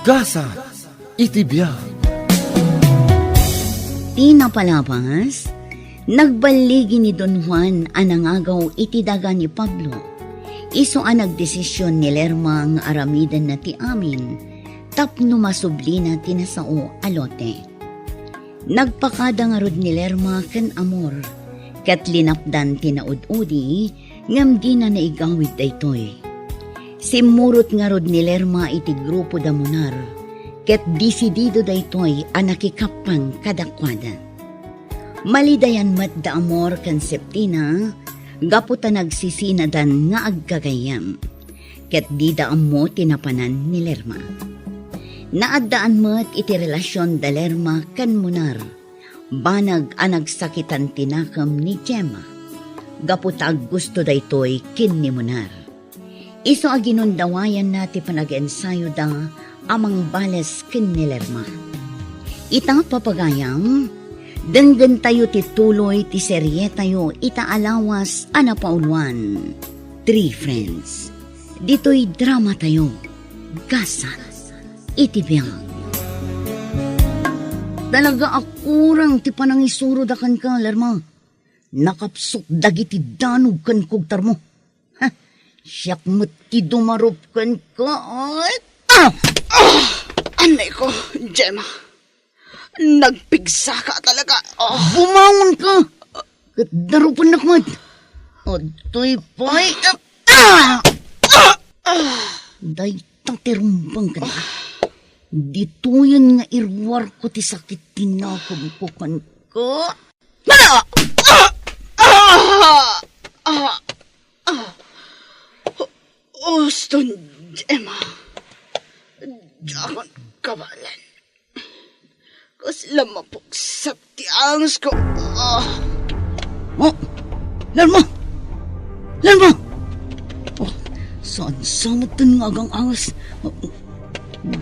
Gasa, itibiyag. Di napalabas, nagbaligi ni Don Juan anangagaw iti daga ni Pablo. Iso ang nagdesisyon ni Lerma ang aramidan na ti amin, tapno masubli na tinasao alote. Nagpakada nga rod ni Lerma ken amor, kat linapdan tinaud-udi, ngam di na naigawid daytoy. Simurot nga rod ni Lerma iti grupo da munar, ket disidido daytoy ang nakikapang kadakwada. Malidayan mat da amor kan Septina, gaputa nagsisinadan nga agkagayam, ket di da amo tinapanan ni Lerma. Naaddaan mat iti relasyon da Lerma kan munar, banag ang nagsakitan tinakam ni Gemma, gaputa gusto daytoy kin ni munar. Iso aginundawayan nati panag-ensayo da amang bales kin ni Lerma. Ita papagayam, denggan tayo ti tuloy ti serye tayo ita alawas anapauluan. 3 Friends. Dito'y drama tayo. Gasa, itibiyang. Talaga akurang ti panangisuro da kan ka, Lerma. Nakapsok dagiti danog kan kugtar mo. Siyak mo't ti dumarop kan ka, ay! Anay ko, Gemma. Nagpigsa ka talaga. Bumangon ka! Kat darupan nakmat. O, to'y pa'y... Day taterumbang ka na. Dito yan nga irwar ko ti sakit tinakumpukan ko. Uston, Gemma. Jakon kabalan. Kas lamapuksap ti angos ko. Oh, Lerma! Lerma! Oh, saan samot din nga agang angas?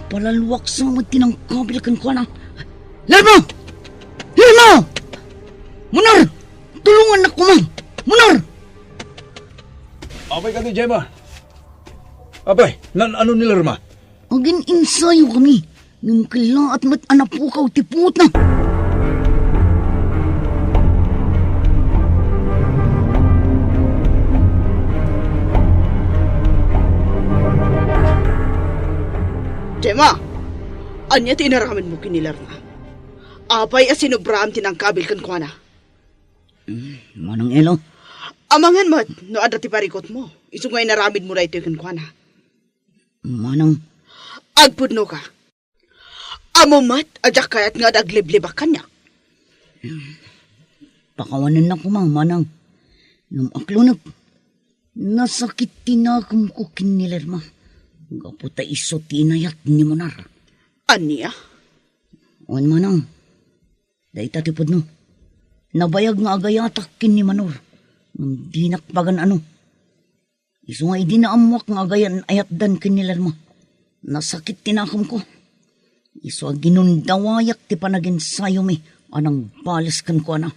Palalwak samot tinangkabil kan ko na. Lerma! Lerma! Munar! Tulungan na kumang! Munar! Apay ka ni Gemma. Apay, ano ni Lerma? Agin insayo kami. Nung kilaat mat anapukaw tiput na. Gemma, anya tinaraman mo kinilar na. Apay asinobraham tinangkabil kan kwa na. Manang elo? Amangan mat, no ada ti parikot mo. Isungay naramid mo na ito kan kwa na. Manang... Agpudno ka. Amo mat, adyak kayat nga dagliblibak kanya. Pakawanan na kumang, manang. Nung aklunag, nasakit tinakam ko kinilerma. Gaputa iso tinayat ni Munar. Aniya? Oan manang, dahi tatipod no. Nabayag nga agayatak kin ni Manor. Nang dinakpagan ano. Iso nga idinaamuak nga agayan ayatdan kinilerma. Nasakit tinakam ko. Iso ginundawayak ti panag-ensayo mi. Anang balas kan ko na.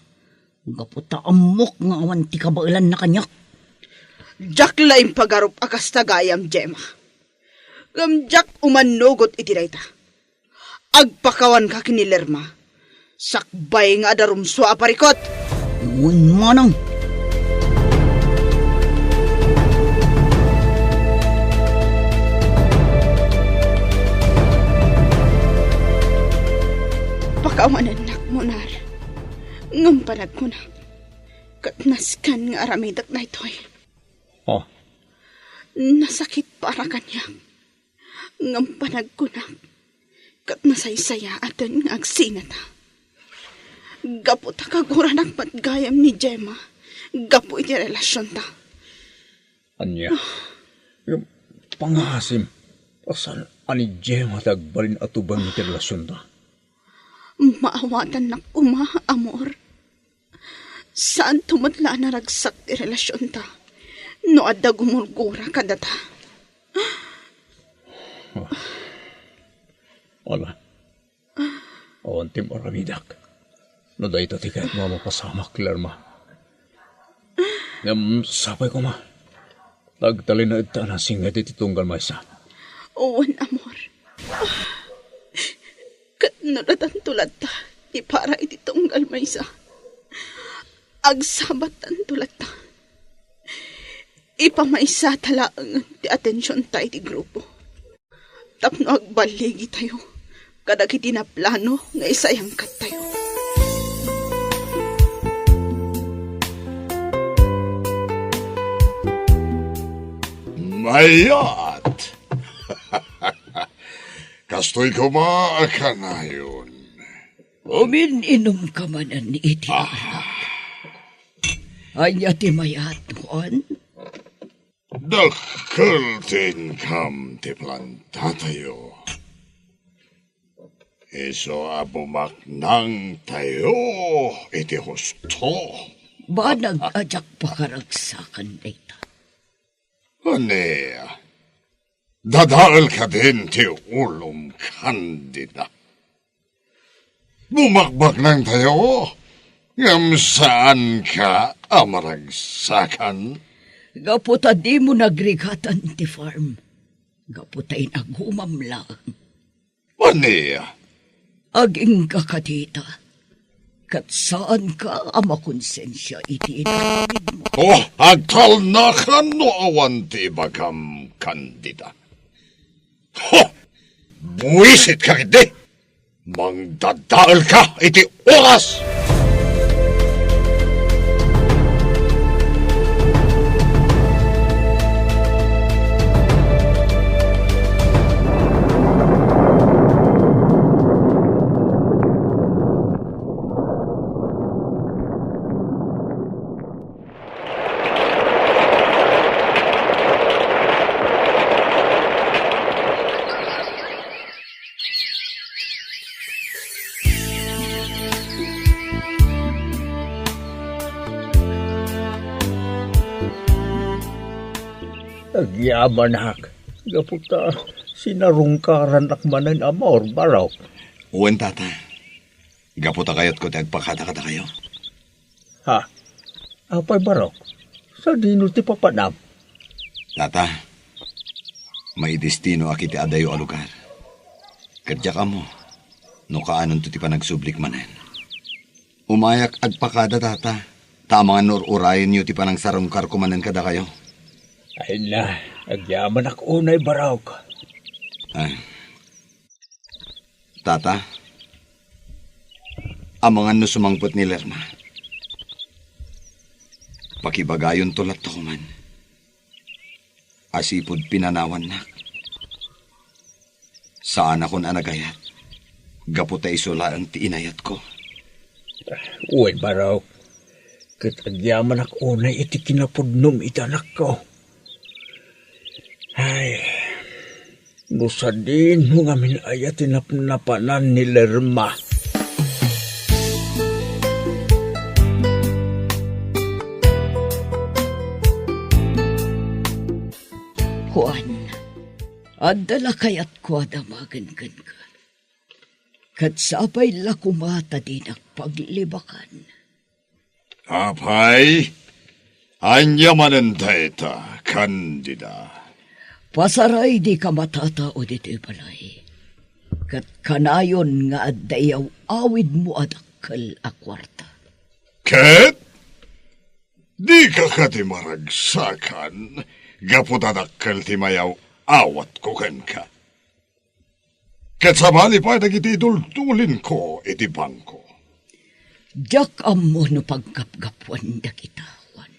Gaputa amok nga awan ti kabailan na kanyak. Jak laing pagarup akas tagayam, Gemma. Gamjak umanugot itirayta. Agpakawan ka kinilerma. Sakbay nga adarumswa aparikot. Uwan manang. Pakawanan nak munar. Ngampanag ko na. Katnaskan nga aramidak na ito'y. Oh, Nasakit para kanya. Ngampanag ko na. Katnasaysaya atan nga agsinata. Gapo ta kagura nagpatgayam ni Gemma. Gapo iti relasyon ta. anya. Yung pangasim. Pasan ani Gemma tagbalin atubang iti relasyon ta. Maawatan na kuma, amor. Saan tumatla na ragsak ti relasyon ta? No adda gumulgura kada ta. Wala. Awan tim aramidak. No dahi tati kahit mga mapasamak, Lerma. Ngam sapay ko ma. Tagtali na ita na singat iti tunggal maysa. Owan, amor. No tulad ta, ipara iti tunggal maysa. Agsabat ang tulad ta. Ipamaysa talaang ti atensyon tayo ti grupo. Tapno agbaligi tayo. Kadagiti na plano nga isayang kat tayo. Mayat! Kastoy ko maakanayon. Umininom ka man ni iti Anya ti mayatuan? Dakultin kam ti planta tayo. Iso abumaknang tayo iti husto. Ba nag-ajak pakaragsakan dayta? Ane, dadaal ka din ti ulong kandida. Bumakbak nang tayo. Ngam saan ka amaragsakan? Gaputa di mo nagrigatan ti farm. Gaputay nagumam lang. Ane, Aging kakatita. Kat saan ka amakonsensya iti itamid mo? oh, agtal na ka no awan ti bagam kandida. Ho! Buwisit ka kiti! Mangdadaal ka iti oras! Agyaman hak. Gaputa, sinarungkaran akmanan amor baraw. Uwan tata, gaputa kayot ko tagpakata-kata kayo. Ha? Apay baraw? Sa dino ti papanam? Tata, may destino akiti adayo a lugar. Kadya ka mo, no kaanon to ti panagsublik manen. Umayak agpakada tata, tamang nururayan niyo ti panang sarungkar kumanen kada kayo. Ay na, agyaman ak unay baraw ka. Ay. Tata, amangan no sumangpot ni Lerma. Pakibagayon tulat to kuman. Asipod pinanawan nak. Saan ako na nagayat? Gaputa isula ang tiinayat ko. Uy baraw, kat agyaman ak unay iti kinapudnom itanak ko. Ay, gusa din mo nga minayat tinapnapanan ni Lerma. Juan, adala kayat ko adamagan ka. Kat sabay lakumata din ang paglibakan. Apay, anyamanan ta, Kandida. Pasaray di ka matatao dito balay. Kat kanayon nga adayaw awid mo adakal a kwarta. Ket? Di ka kati maragsakan, gaputadakkel ti mayaw awat ko ken ka. Ket sabali pa dagiti dultulin ko iti bangko. Diyak amo no pagkapgapuan da kita, Juan.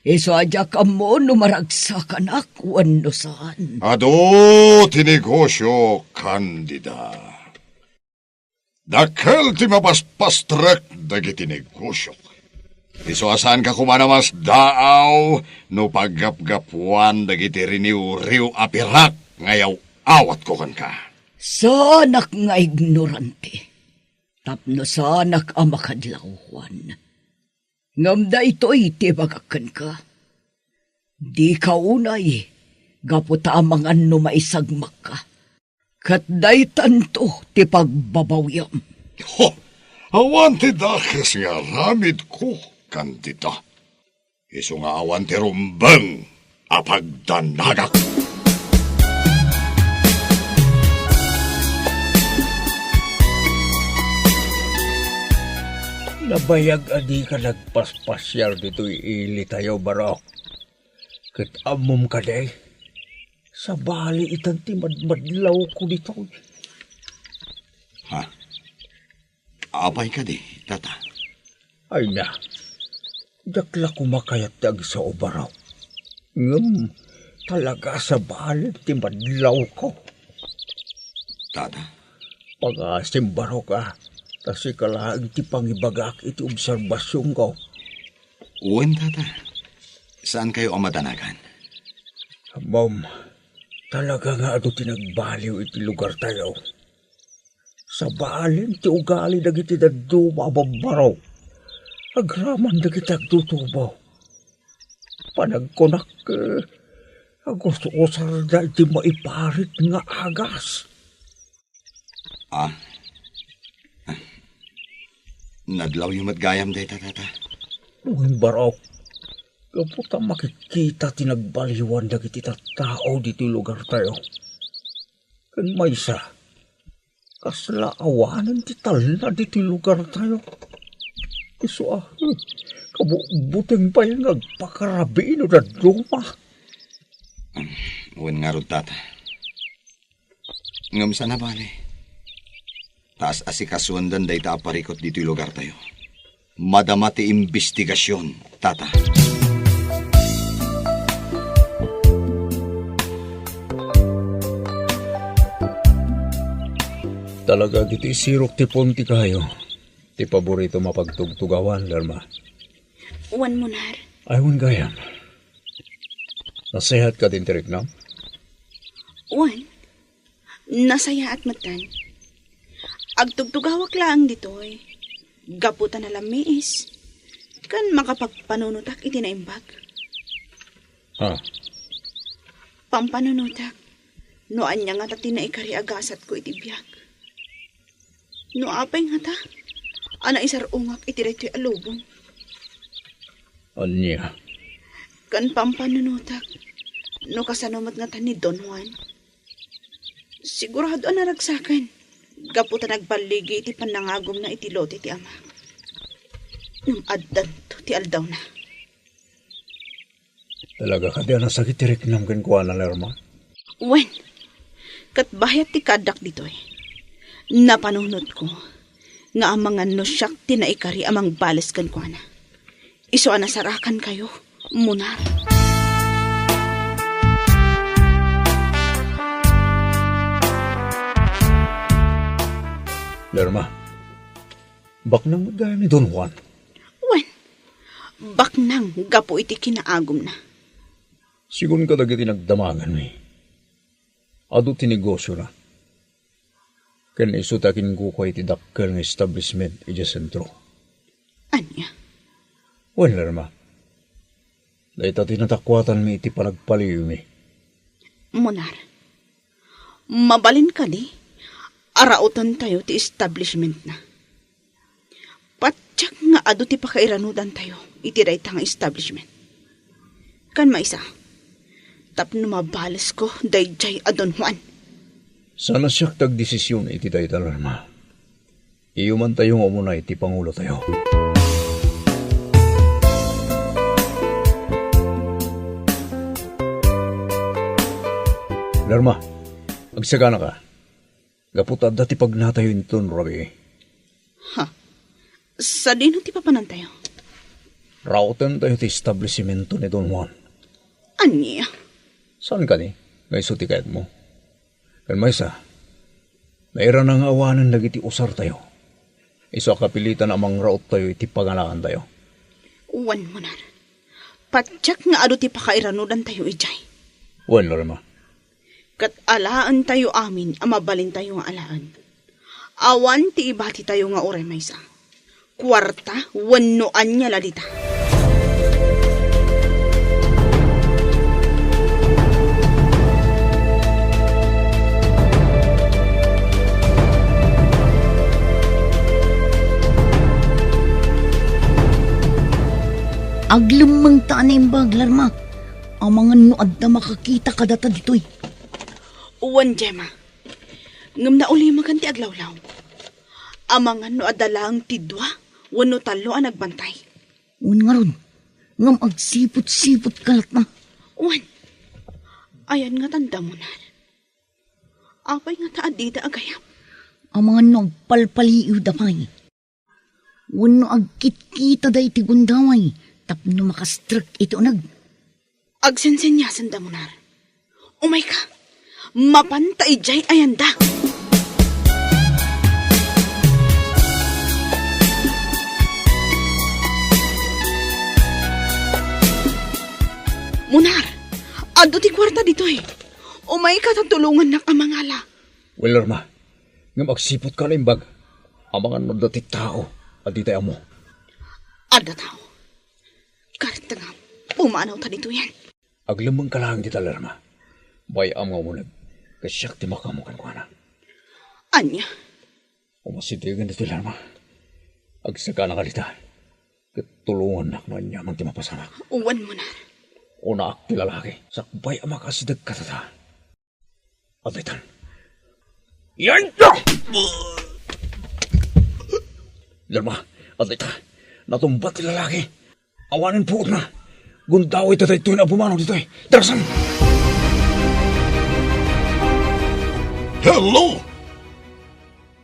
Iso adyak amo no maragsakan akwan no saan. Ado tinegosyo, Kandida. Dakkel ti mapaspastrek dagiti negosyo. Iso asan ka kumanamas daaw no paggapgapuan dagiti riniw-riw apirak ngayaw awat ko kan ka. Sanak nga ignorante. Tapno sanak amakadlaw, Juan. Ngamda ito'y tibagakan ka. Di ka unay, gaputa amangan no maisagmak ka. Kat day tanto ti pagbabawyam. Ho! Awan ti dakas nga ramid ko, Kandida. Iso nga awan ti rumbang apagdanagak. Nabayag adi ka nagpaspasyal dito ili tayo baro. Kat amom ka day. Sa bali itang timadmadlaw ko dito. Ha? Apay ka di, tata. Ay na. Dakla kumakayat dag sa ubaraw. Ngam, talaga sa bali timadlaw ko. Tata, Pag-asimbaro ka. Kasi kalaang ti pangibagak iti obserbasyon ko. uwan tata. Saan kayo ang matanagan? Mom, talaga nga ito tinagbaliw iti lugar tayo. Sa balin ti ugali dagiti daddo mababaraw. Agraman dagiti agtutubo. Panagkunak gusto ko sarda iti maiparit nga agas. Nadlaw yung matgayam day, tata. Uwing baraw. Kaputa makikita tinagbaliwan dagiti tao dito lugar tayo. Kan maysa. Kasla awanan ti talna dito lugar tayo. Iso kabuteng pa yung nagpakarabino na duma. Uwan nga rod, tata. Ngam sana bali. Taas asikasuandan day ta aparikot dito yung lugar tayo. Madama ti investigasyon, tata. Talaga dito isirok ti punti kayo. Ti paborito mapagtugtugawan, Lerma. Uwan mo, Nar. Aywan gayam. Nasehat ka din, Tirik, no? Uwan, nasaya at matan. Agtugtugawak lang dito eh. Gaputan na lamiis. Kan makapagpanunutak iti naimbag. Ha? Pampanunutak. Noan niya nga tati na ikari agasat ko iti biyag. No apay nga ta. Ana isarungak iti reto'y alubong. Anya? Kan pampanunutak. No kasanomat nga ta ni Don Juan. Sigurado ang naragsakan. Gaputan nagbaligi iti panangagom na iti lote ti ama. Nung addan to ti aldaw na. Talaga ka diyan nasakit Tirik namgan ko na, Lerma? Wen, kat bahayat ti kadak dito eh. Napanunod ko nga amangan no siyak tinaikari amang balas kan ko na. Iso anasarakan kayo, munar. Lerma, baknang magaya ni Don Juan. Wen, baknang gapo iti kinaagom na. Sigun ka dagiti nagdamangan mi. Ado tinegosyo na. Kan isutakin ko kayo iti dakkel ng establishment iti sentro. Anya? Wen, Lerma. Dahil tinatakwatan mi iti palagpaliw mi. Munar, mabalin ka di. Arautan tayo ti establishment na. Patsak nga ado ti pakairanudan tayo iti dayta nga establishment. Kan maisa, tapno mabalas ko dayjay adon Juan. Sana siyak tagdesisyon iti dayta, Lerma. Iyuman tayong umuna iti pangulo tayo. Lerma, agsagana ka. Gaputad dati pag natayo inton, Rabi. Ha? Sa dino ti papanan tayo? Rautan tayo ti establishmento ni Don Juan. Anya? Saan ka ni? Ngay sutikayat mo. Kan maysa, naira nang awanan nagiti usar tayo. Iso kapilitan amang raut tayo iti pangalakan tayo. Uwan mo na. Patsak nga ado ti pakairanudan tayo ijay. Wan, Lerma. Kat alaan tayo amin, amabalin tayo nga alaan. Awan ti ibati tayo nga oray maysa. Kwarta, wanoan niya lalita. Aglumang taan na imbag, Lerma. Ang mga nuad na makakita ka data dito'y. Uwan, Gemma. Ngam na uli maganti aglawlaw. Amangan no adalang tidwa, Wano talo ang nagbantay. Un nga ron, ngam agsipot-sipot kalat na. Wan, ayan nga tanda mo na. Apay nga taadida agayam. Ang mga nagpalpaliw da pa'y. Wano agkit-kita da iti gundaway, tapno makastrak ito nag. Agsensenyasan da mo na. Umay ka, mapantay jay ayan da. Munar, ado ti kwarta dito eh. Umay ka tatulungan na kamangala. Well, Irma, nga magsipot ka na imbag. Ang mga nadati tao, at di tayo mo. Ada tao. Karit nga, pumanaw ta dito yan. Aglamang ka lang dita, Irma. Bay ang mga munag, kasyak ti makamukan ko na. Anya, Umasitigan dito, Irma. Agsaka na kalita. Katulungan na kman niya mang ti mapasamak. uwan mo na. Una ak ti lalaki, sakbay ang makasidag katata. Ataytan. Yan ka! Lerma, atayta, natumbat ti lalaki. Awanin po na. Gundaw ito tayo na bumanaw dito eh. Darasan! Hello?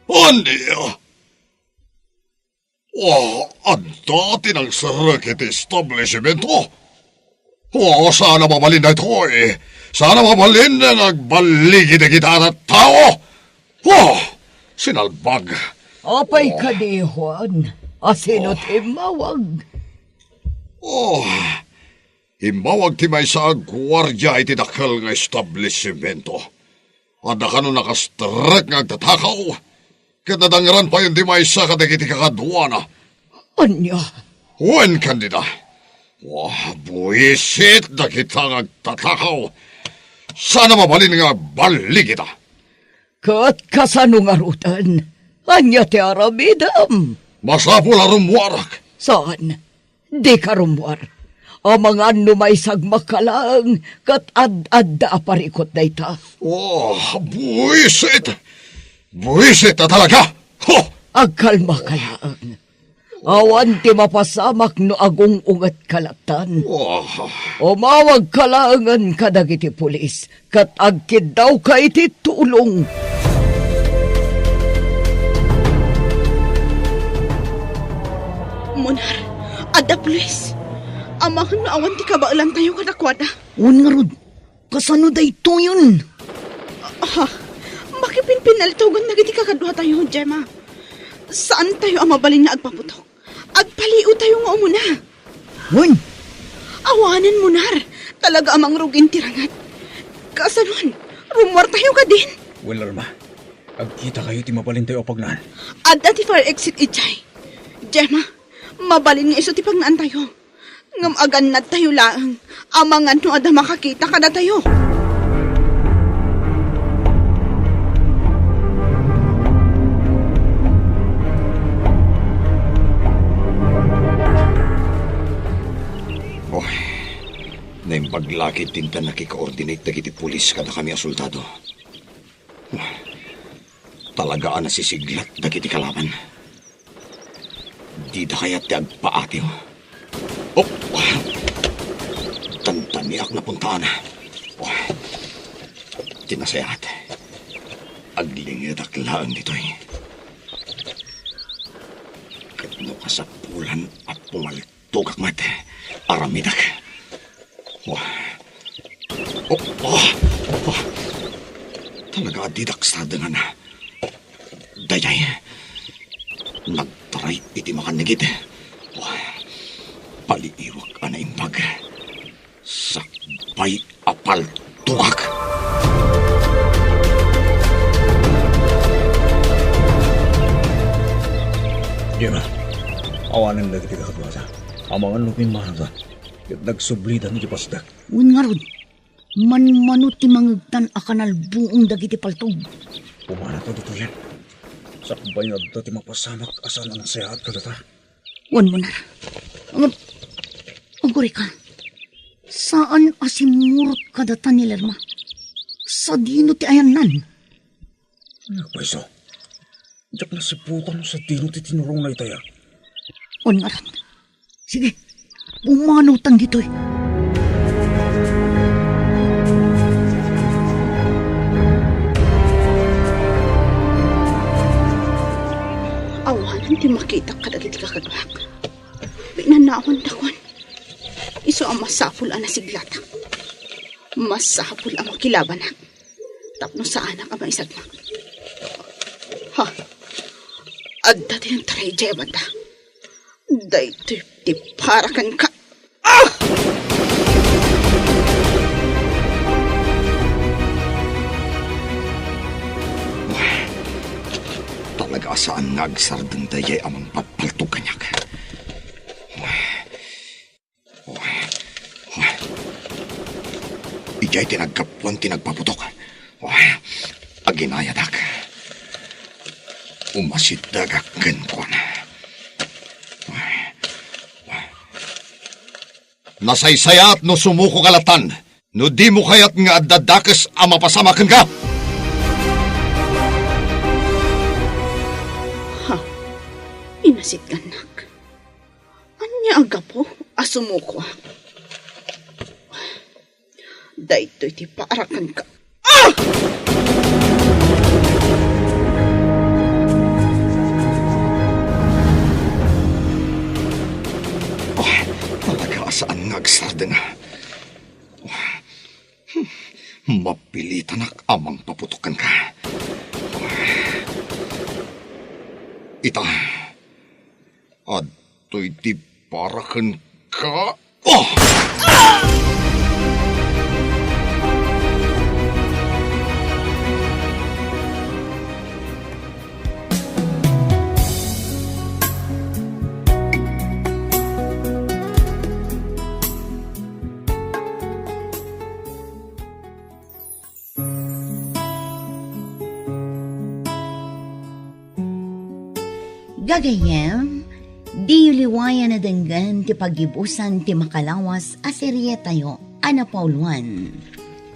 Ania? Ang dati ng sarkit establishmento. Sana mabalin na ito eh. Sana mabalin na nagbaligid na kita na tao. Sinalbag. Apay ka di, Juan. Asino timawag. Himbawag ti may sa gwardya iti dakal nga establishmento. At nakano nakastrak nga agtatakaw. Katadangran pa yun ti may sa kadagiti kakadwana. Anya, Wen kandida. Buisit na kita nga agtatakaw. Sana mabalin nga balik kita. kat kasano nga rutan. Anya ti aramidam. Masapul na rumwarak. Saan? Di ka rumwar. Ang mga numay sagmakalang kat ad-ad da aparikot na ita. Buisit. Buisit na talaga. Agkalma ka lang. Awan ti mapasamak no agong ungat kalatan. Umawag kalangan kadag iti pulis, kat agkid daw ka iti tulong. Munar, ada pulis. Amahan na awan ti kabailan tayo kadakwada. Un nga ron, kasano da ito yun? Makipinpinaltugan na giti kakadwa tayo, Gemma. Saan tayo ang mabalin nga agpaputok? Agpaliw tayo nga umuna. Un, Awanan, Munar. Talaga amang rugin tirangat. Kasanon, rumor tayo ka din. Well, Irma, agkita kayo ti mabalin tayo pagnan. Adda ti fire exit itchay. Gemma, mabalin nga iso ti pagnaan tayo. Ngam agan na tayo laang. Amangan no ada makakita ka na tayo. Naimpaglakit tinta nakika-ordinate na kiti pulis kada kami asultado. Talagaan nasisiglat na kiti kalaban. Di da kaya ti agpaatiw. Tantaniak na puntaan. Tinasayat. Aglingid aklaan dito'y. Katno kasapulan at pumaltog akmat. Aramidak. Talaga didaksada nga na. Dayay. Nagtaray iti makanigid. Paliiwag ana imbag. Sakbay apal tugak. Gemma, awanan na kita kakadwasa. Ang mga lupin mahanga. Nagsublidan ni pasdak. un nga ron, manmanot ti mangagtan akanal buong dagiti paltog. Pumana to dito yan. Sakbay na dati mapasamak asan ang sayahat ka data. Un mo na. Aguri ka. Saan asimurot ka data ni Lerma? Sa dino ti ayan nan. Nagpaiso. Diyak na siputan sa dino ti tinurong na itaya. On nga ran. Sige, bumanutang dito'y. Awanan ti makita ka dagiti kakadwak. Binanawan dakon. Iso ang masapul ang nasiglata. Masapul ang makilabanak. Tapno sa anak ang maisagmak. Ha? Adda din ang tragedya banda. Dahito ti parakan ka. Talaga saan nagsardang dayay amang papalto kanyak. Ijay tinagkapuan tinagpaputok. Aginayadak. Umasitagakan ko na. Nasaysayat no sumuko kalatan. No di mo kayat nga adadakas ang mapasamakan ka. Inasit ganak. Anya aga po, asumuko. Dahito iti paarakan ka. Talaga saan nagsarda nga. Mapilitan ak amang paputukan ka. Ita. At to'y di parakan ka. Oh! Gagayem, di liwayan na denggan ti pagibusan ti makalawas aserye tayo, Ana Pauluan.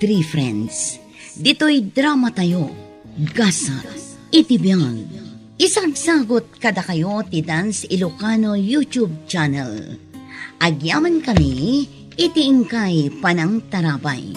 3 friends, dito'y drama tayo, gasa, itibiyang. Isagsagot kada kayo ti Dance Ilocano YouTube channel. Agyaman kami, itiingkay panang tarabay.